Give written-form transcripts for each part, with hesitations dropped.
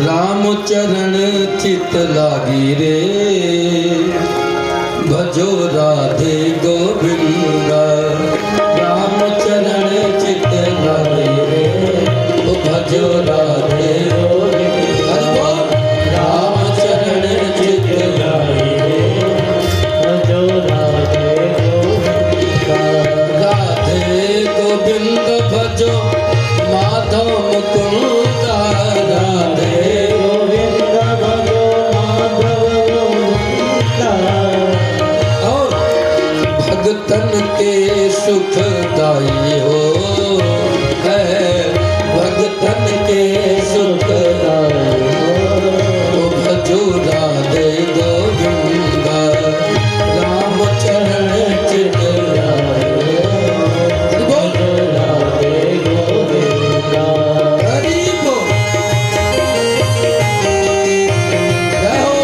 राम चरण चित लागी रे, भजो राधे गोविंदा। राम चरण चित लागी रे, भजो राधे गोविंदा। राम चरण चित लागी रे, भजो राधे गोविंदा। राधे गोविंद भजो माधव मुकुंद। राधे गोविंद भजो माधव मुकुंद। और भगतन के सुखदाई हो है, भगतन के सुखदाई हो, भजो राधे गोविंद। राम चरण चित लागी रे, भजो राधे गोविंद। हरि बोल। जय हो।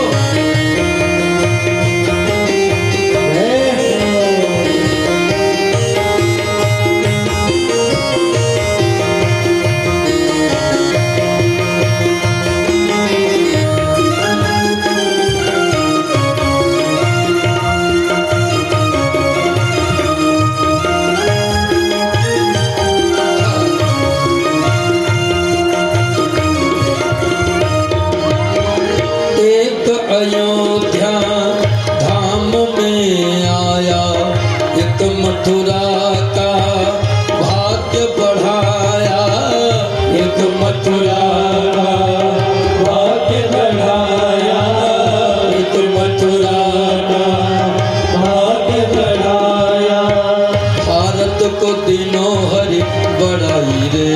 एक अयोध्या धाम में आया, एक मथुरा का भाग्य बढ़ाया। एक मथुरा का भाग्य बढ़ाया, एक मथुरा का भाग्य बढ़ाया। भारत को दिनों हरि बढ़ाई रे,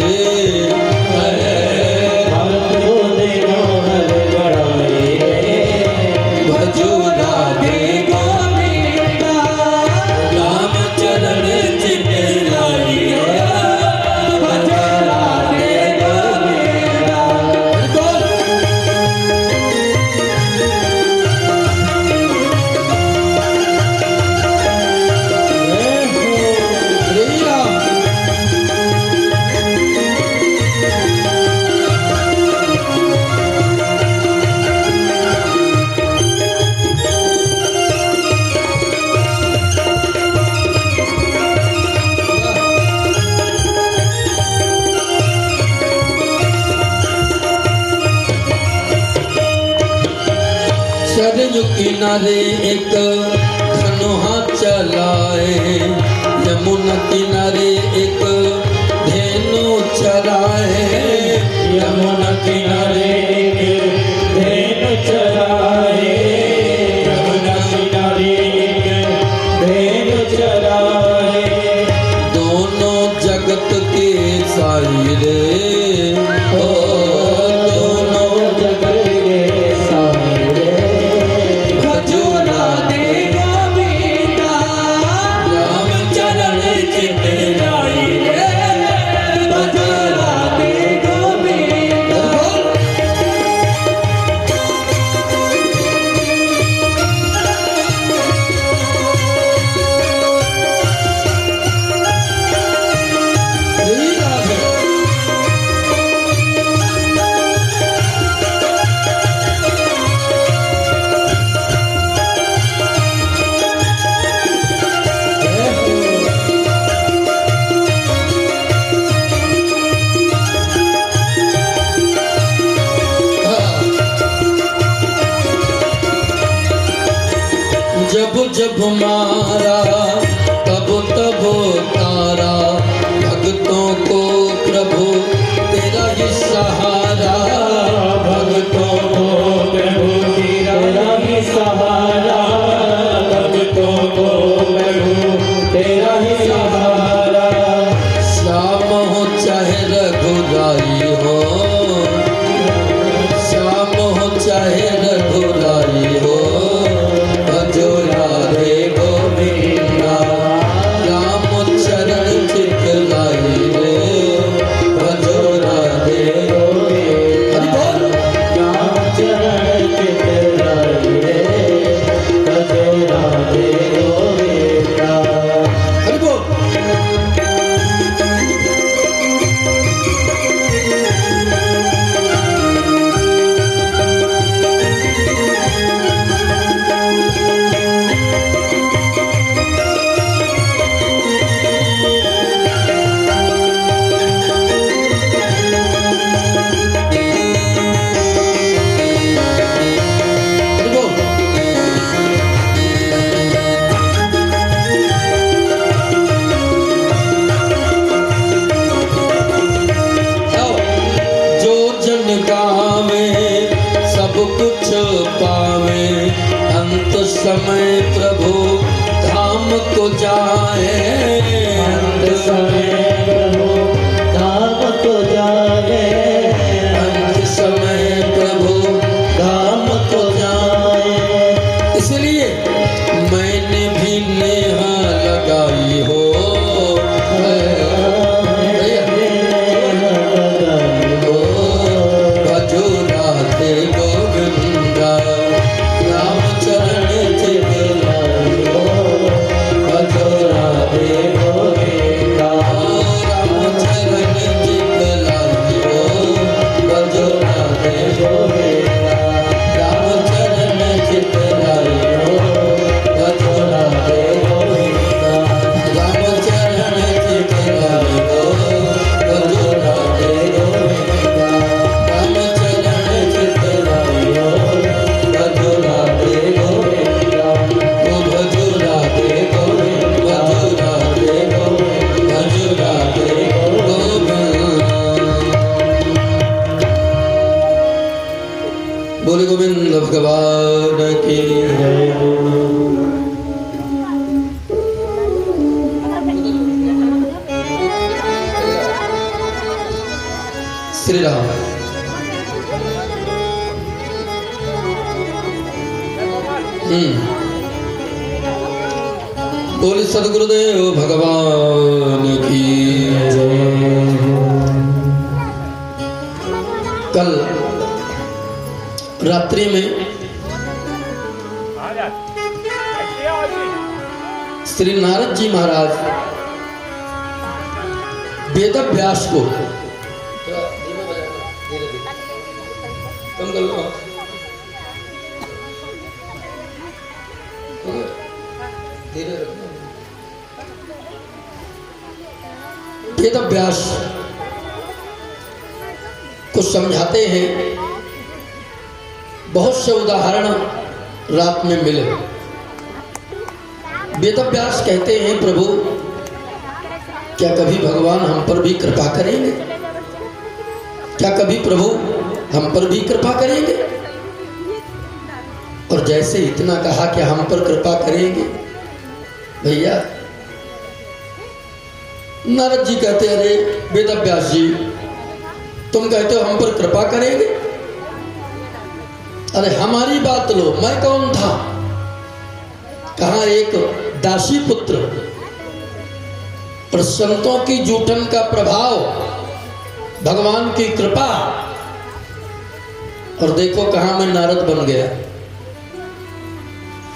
भारत को दिनों हरि बढ़ाई रे, भजो राधे गोविंदा। राम चरण चित लागी रे, भजो राधे गोविंदा। श्री राम। सरयू किनारे एक धनुहा चलाए, यमुना किनारे एक धेनु चराए। यमुना किनारे एक धेनु चराए, यमुना किनारे एक धेनु चराए। दोनों जगत के साई रे, ओ दोनों जगत के साई रे, भजो राधे गोविंदा। राम चरण चित लागी रे, भजो राधे गोविंदा। श्री राधे। जब जब मारा तब तब तारा, भक्तों को प्रभु तेरा ही सहारा। भक्तों को प्रभु तेरा ही सहारा, भक्तों को प्रभु तेरा ही सहारा। श्याम हो चाहे रघुराई हो, श्याम हो चाहे रघुराई हो, भजो राधे गोविंदा। राम चरण चित लागी रे, भजो राधे गोविंदा। राम चरण चित लागी रे, भजो राधे गोविंदा। हरि बोल। गोविंद भगवान की जय। श्री राम। बोले सदगुरुदेव भगवान की जय। कल रात्रि में श्री नारद जी महाराज वेद व्यास को कम कर लो धीरे रखो। वेद व्यास को समझाते हैं। बहुत से उदाहरण रात में मिले। वेद व्यास कहते हैं प्रभु क्या कभी भगवान हम पर भी कृपा करेंगे? क्या कभी प्रभु हम पर भी कृपा करेंगे? और जैसे इतना कहा कि हम पर कृपा करेंगे, भैया नारद जी कहते अरे वेद व्यास जी तुम कहते हो हम पर कृपा करेंगे, अरे हमारी बात लो, मैं कौन था? कहा एक दासी पुत्र और संतों की जूठन का प्रभाव, भगवान की कृपा, और देखो कहां मैं नारद बन गया।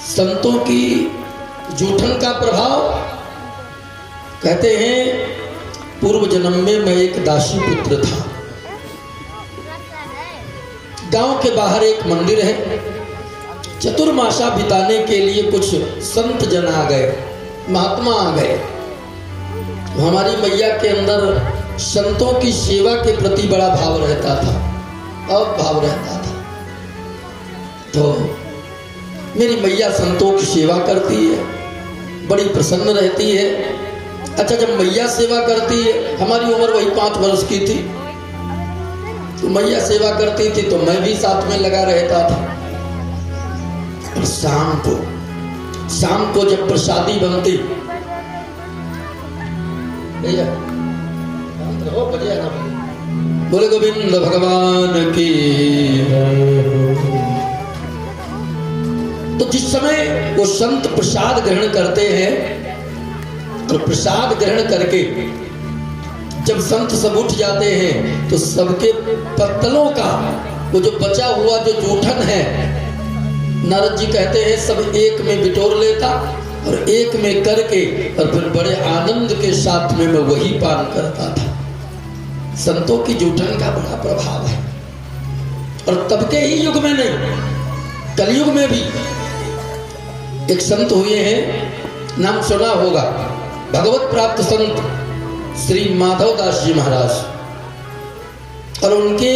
संतों की जूठन का प्रभाव, कहते हैं पूर्व जन्म में मैं एक दासी पुत्र था। गांव के बाहर एक मंदिर है, चतुर्मासा बिताने के लिए कुछ संत जन आ गए, महात्मा आ गए। हमारी मैया के अंदर संतों की सेवा के प्रति बड़ा भाव रहता था, और भाव रहता था। तो मेरी मैया संतों की सेवा करती है, बड़ी प्रसन्न रहती है। अच्छा, जब मैया सेवा करती है, हमारी उम्र वही 5 वर्ष की थी, तो मैया सेवा करती थी तो मैं भी साथ में लगा रहता था। और शाम को जब प्रसादी बनती, बोले गोविंद भगवान की, तो जिस समय वो संत प्रसाद ग्रहण करते हैं, और प्रसाद ग्रहण करके जब संत सब उठ जाते हैं तो सबके पत्तलों का वो जो बचा हुआ जो जूठन है, नारद जी कहते हैं सब एक में बिटोर लेता और एक में करके और फिर बड़े आनंद के साथ में मैं वही पान करता था। संतों की जूठन का बड़ा प्रभाव है। और तब के ही युग में नहीं, कलयुग में भी एक संत हुए हैं, नाम सुना होगा, भगवत प्राप्त संत श्री माधव दास जी महाराज। और उनके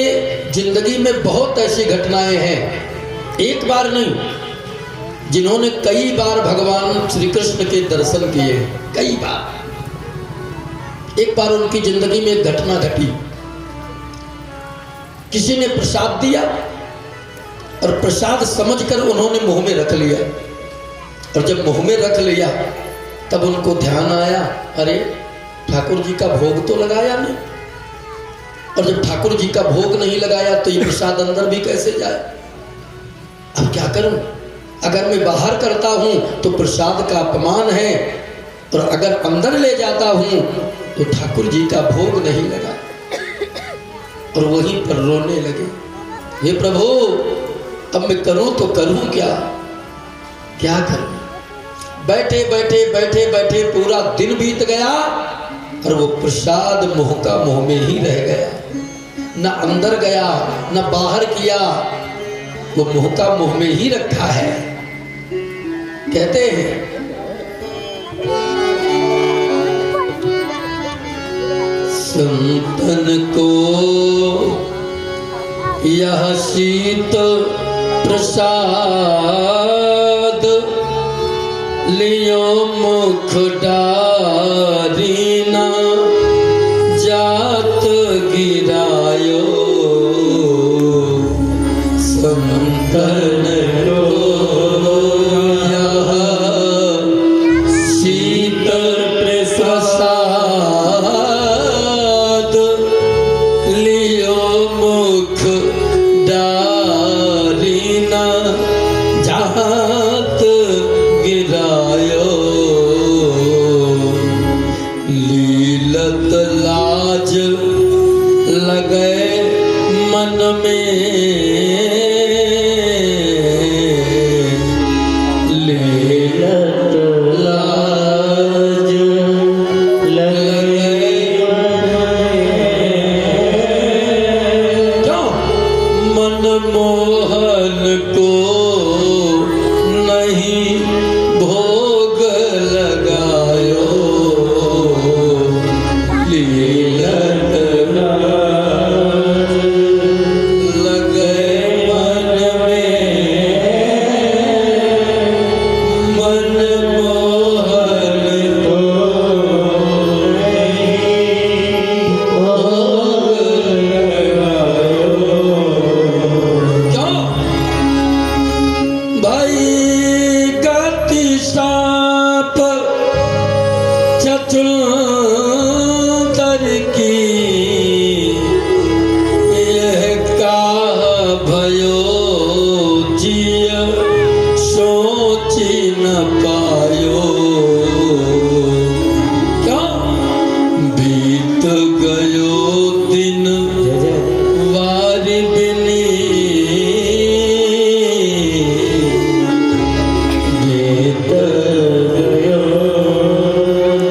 जिंदगी में बहुत ऐसी घटनाएं हैं, एक बार नहीं, जिन्होंने कई बार भगवान श्री कृष्ण के दर्शन किए, कई बार। एक बार उनकी जिंदगी में एक घटना घटी, किसी ने प्रसाद दिया और प्रसाद समझकर उन्होंने मुंह में रख लिया। और जब मुंह में रख लिया तब उनको ध्यान आया, अरे ठाकुर जी का भोग तो लगाया नहीं। और जब ठाकुर जी का भोग नहीं लगाया तो ये प्रसाद अंदर भी कैसे जाए? अब क्या करूं? अगर मैं बाहर करता हूं तो प्रसाद का अपमान है, और अगर अंदर ले जाता हूं तो ठाकुर जी का भोग नहीं लगा। और वहीं पर रोने लगे, हे प्रभु अब मैं करूं तो करूं क्या, क्या करूं? बैठे बैठे बैठे बैठे पूरा दिन बीत गया और वो प्रसाद मुंह का मुंह में ही रह गया, न अंदर गया न बाहर किया, वो मुंह का मुंह में ही रखा है। कहते हैं संतन को यह शीत प्रसाद लियो मुख डारी ना जात गिरायो, संत मोहन को नहीं भोग लगायो, लीलत लगे मन में, मन मोहन को नहीं भोग लगायो। क्यों भाई गति साप चतुर की यह का भयो जिय सोची न पायो। क्या बीत गयो दिन वारी बिनी, बीत गयो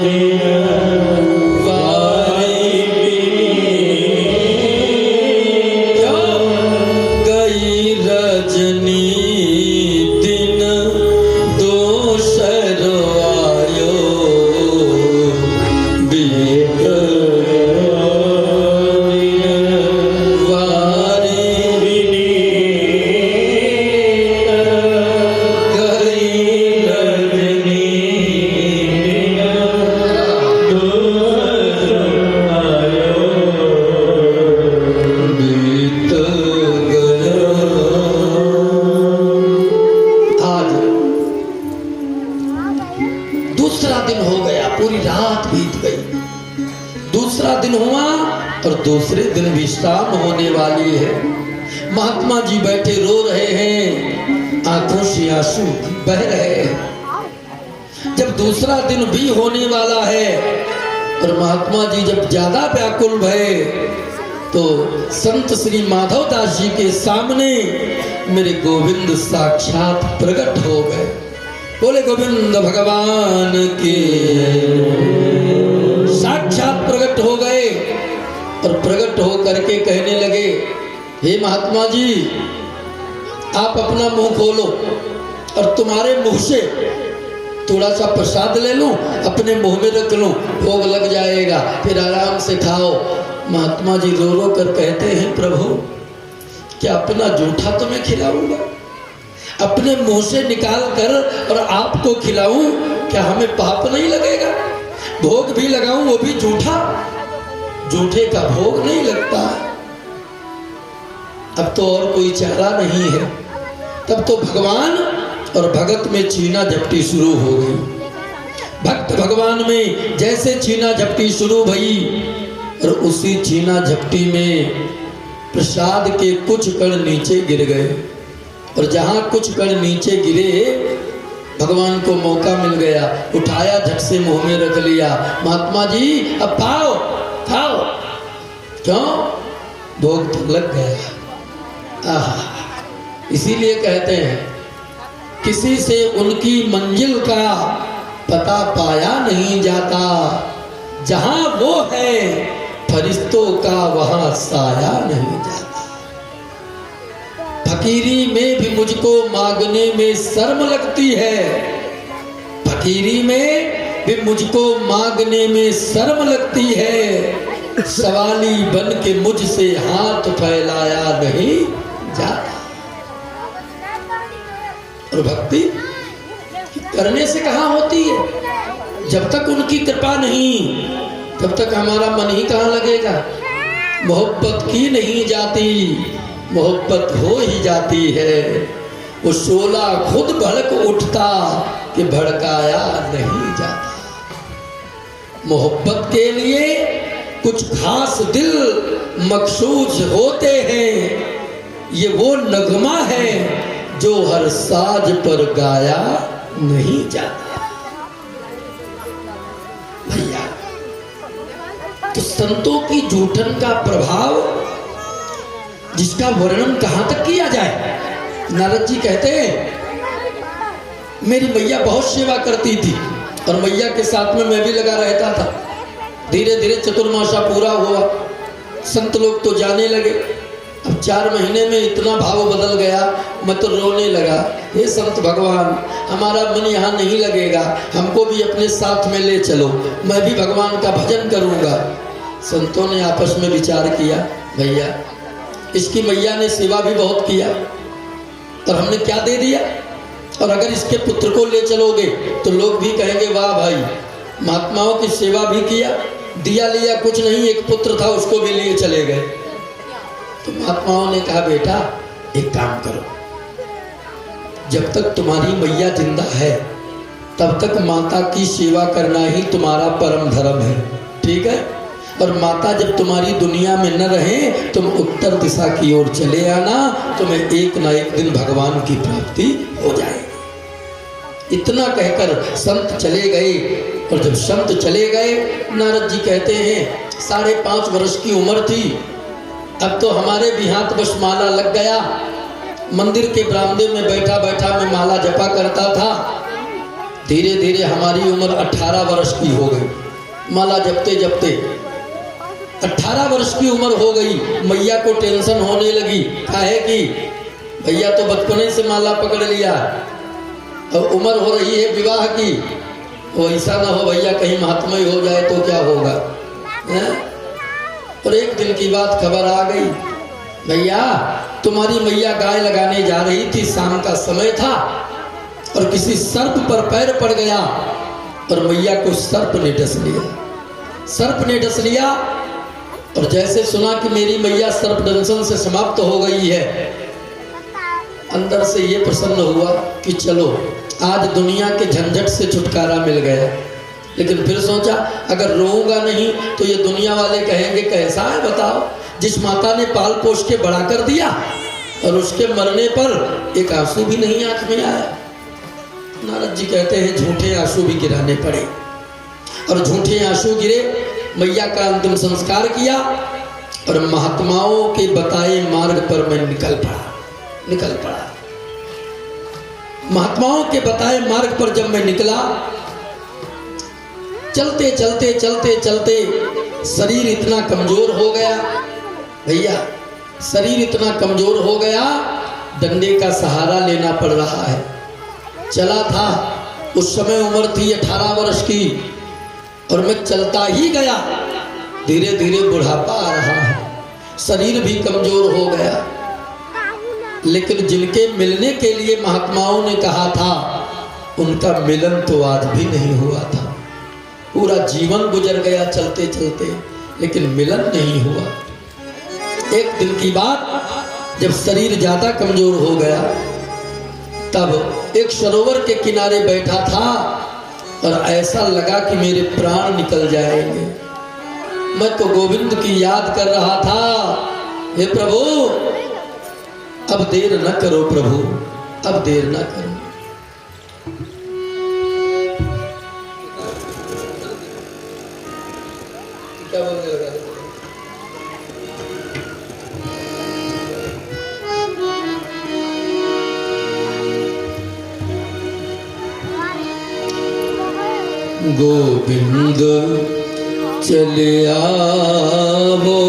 दिन वारी क्या गई रजनी दिन दोसर आयो, बीत गयो दिन वारी गई रजनी बीत गया। आज दूसरा दिन हो गया, पूरी रात बीत गई, दूसरा दिन हुआ और दूसरे दिन विश्राम होने वाली है। महात्मा जी बैठे रो रहे हैं, आंखों से आंसू बह रहे हैं। जब दूसरा दिन भी होने वाला है और महात्मा जी जब ज्यादा व्याकुल भये तो संत श्री माधव दास जी के सामने मेरे गोविंद साक्षात प्रकट हो गए। बोले गोविंद भगवान के साक्षात प्रकट हो गए और प्रकट हो करके कहने लगे, हे महात्मा जी आप अपना मुंह खोलो और तुम्हारे मुंह से थोड़ा सा प्रसाद ले लूं, अपने मुंह में रख लूं, भोग लग जाएगा, फिर आराम से खाओ। महात्मा जी रो रो कर कहते हैं, प्रभु क्या अपना जूठा तो मैं खिलाऊंगा, अपने मुंह से निकाल कर और आपको खिलाऊं, क्या हमें पाप नहीं लगेगा? भोग भी लगाऊं वो भी जूठा, जूठे का भोग नहीं लगता। अब तो और कोई चारा नहीं है। तब तो भगवान और भगत में छीना झपटी शुरू हो गई। भक्त भगवान में जैसे छीना झपटी शुरू भई और उसी छीना झपटी में प्रसाद के कुछ कण नीचे गिर गए और जहां कुछ कण नीचे गिरे भगवान को मौका मिल गया, उठाया, झट से मुंह में रख लिया। महात्मा जी अब खाओ खाओ। क्यों? भोग तो लग गया। इसीलिए कहते हैं किसी से उनकी मंजिल का पता पाया नहीं जाता, जहां वो है फरिश्तों का वहां साया नहीं जाता। फकीरी में भी मुझको मांगने में शर्म लगती है, फकीरी में भी मुझको मांगने में शर्म लगती है, सवाली बन के मुझसे हाथ फैलाया नहीं जाता। और भक्ति करने से कहाँ होती है? जब तक उनकी कृपा नहीं तब तक हमारा मन ही कहाँ लगेगा। मोहब्बत की नहीं जाती, मोहब्बत हो ही जाती है। वो शोला खुद भड़क उठता कि भड़काया नहीं जाता। मोहब्बत के लिए कुछ खास दिल मखसूस होते हैं, ये वो नगमा है जो हर साज पर गाया नहीं जाता। भैया तो संतों की जूठन का प्रभाव जिसका वर्णन कहां तक किया जाए। नारद जी कहते हैं मेरी मैया बहुत सेवा करती थी और मैया के साथ में मैं भी लगा रहता था। धीरे धीरे चतुर्मासा पूरा हुआ, संत लोग तो जाने लगे, अब 4 महीने में इतना भाव बदल गया, मैं तो रोने लगा। हे संत भगवान, हमारा मन यहाँ नहीं लगेगा, हमको भी अपने साथ में ले चलो, मैं भी भगवान का भजन करूँगा। संतों ने आपस में विचार किया, भैया इसकी मैया ने सेवा भी बहुत किया और हमने क्या दे दिया, और अगर इसके पुत्र को ले चलोगे तो लोग भी कहेंगे वाह भाई, महात्माओं की सेवा भी किया, दिया लिया कुछ नहीं, एक पुत्र था उसको भी लिए चले गए। तो महात्माओं ने कहा बेटा एक काम करो, जब तक तुम्हारी मैया जिंदा है तब तक माता की सेवा करना ही तुम्हारा परम धर्म है, ठीक है? और माता जब तुम्हारी दुनिया में न रहे, तुम उत्तर दिशा की ओर चले आना, तुम्हें एक ना एक दिन भगवान की प्राप्ति हो जाएगी। इतना कहकर संत चले गए। और जब संत चले गए, नारद जी कहते हैं 5.5 वर्ष की उम्र थी, अब तो हमारे भी हाथ बस माला लग गया। मंदिर के बरामदे में बैठा बैठा मैं माला जपा करता था। धीरे धीरे हमारी उम्र 18 वर्ष की हो गई। माला जपते जपते 18 वर्ष की उम्र हो गई। मैया को टेंशन होने लगी, काहे कि भैया तो बचपने से माला पकड़ लिया और उम्र हो रही है विवाह की, वो ऐसा ना हो भैया कहीं महात्मा हो जाए तो क्या होगा, है? और एक दिन की बात खबर आ गई, भैया तुम्हारी मैया गाय लगाने जा रही थी, शाम का समय था, और किसी सर्प पर पैर पड़ गया और मैया को सर्प ने डस लिया। सर्प ने डस लिया और जैसे सुना कि मेरी मैया सर्प दंशन से समाप्त हो गई है, अंदर से ये प्रसन्न हुआ कि चलो आज दुनिया के झंझट से छुटकारा मिल गया। लेकिन फिर सोचा अगर रोऊंगा नहीं तो ये दुनिया वाले कहेंगे कैसा है बताओ, जिस माता ने पाल पोष के बड़ा कर दिया और उसके मरने पर एक आंसू भी नहीं आंख में आया। नारद जी कहते हैं झूठे आंसू भी गिराने पड़े, और झूठे आंसू गिरे। मैया का अंतिम संस्कार किया और महात्माओं के बताए मार्ग पर मैं निकल पड़ा। महात्माओं के बताए मार्ग पर जब मैं निकला, चलते चलते चलते चलते शरीर इतना कमजोर हो गया, भैया शरीर इतना कमजोर हो गया, डंडे का सहारा लेना पड़ रहा है। चला था, उस समय उम्र थी 18 वर्ष की, और मैं चलता ही गया। धीरे धीरे बुढ़ापा आ रहा है, शरीर भी कमजोर हो गया। लेकिन जिनके मिलने के लिए महात्माओं ने कहा था, उनका मिलन तो आज भी नहीं हुआ था। पूरा जीवन गुजर गया चलते चलते, लेकिन मिलन नहीं हुआ। एक दिन की बात, जब शरीर ज्यादा कमजोर हो गया, तब एक सरोवर के किनारे बैठा था और ऐसा लगा कि मेरे प्राण निकल जाएंगे। मैं तो गोविंद की याद कर रहा था, हे प्रभु अब देर न करो, प्रभु अब देर न करो। क्या बोलने लगा? गोविंद चले आवो,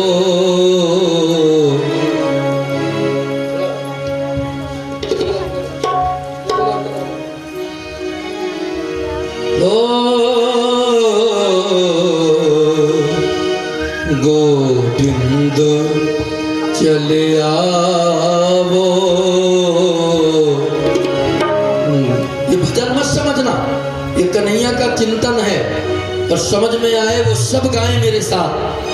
गोविंद चले आवो। ये भजन मत समझना, ये कन्हैया का चिंतन है, और समझ में आए वो सब गाएं मेरे साथ।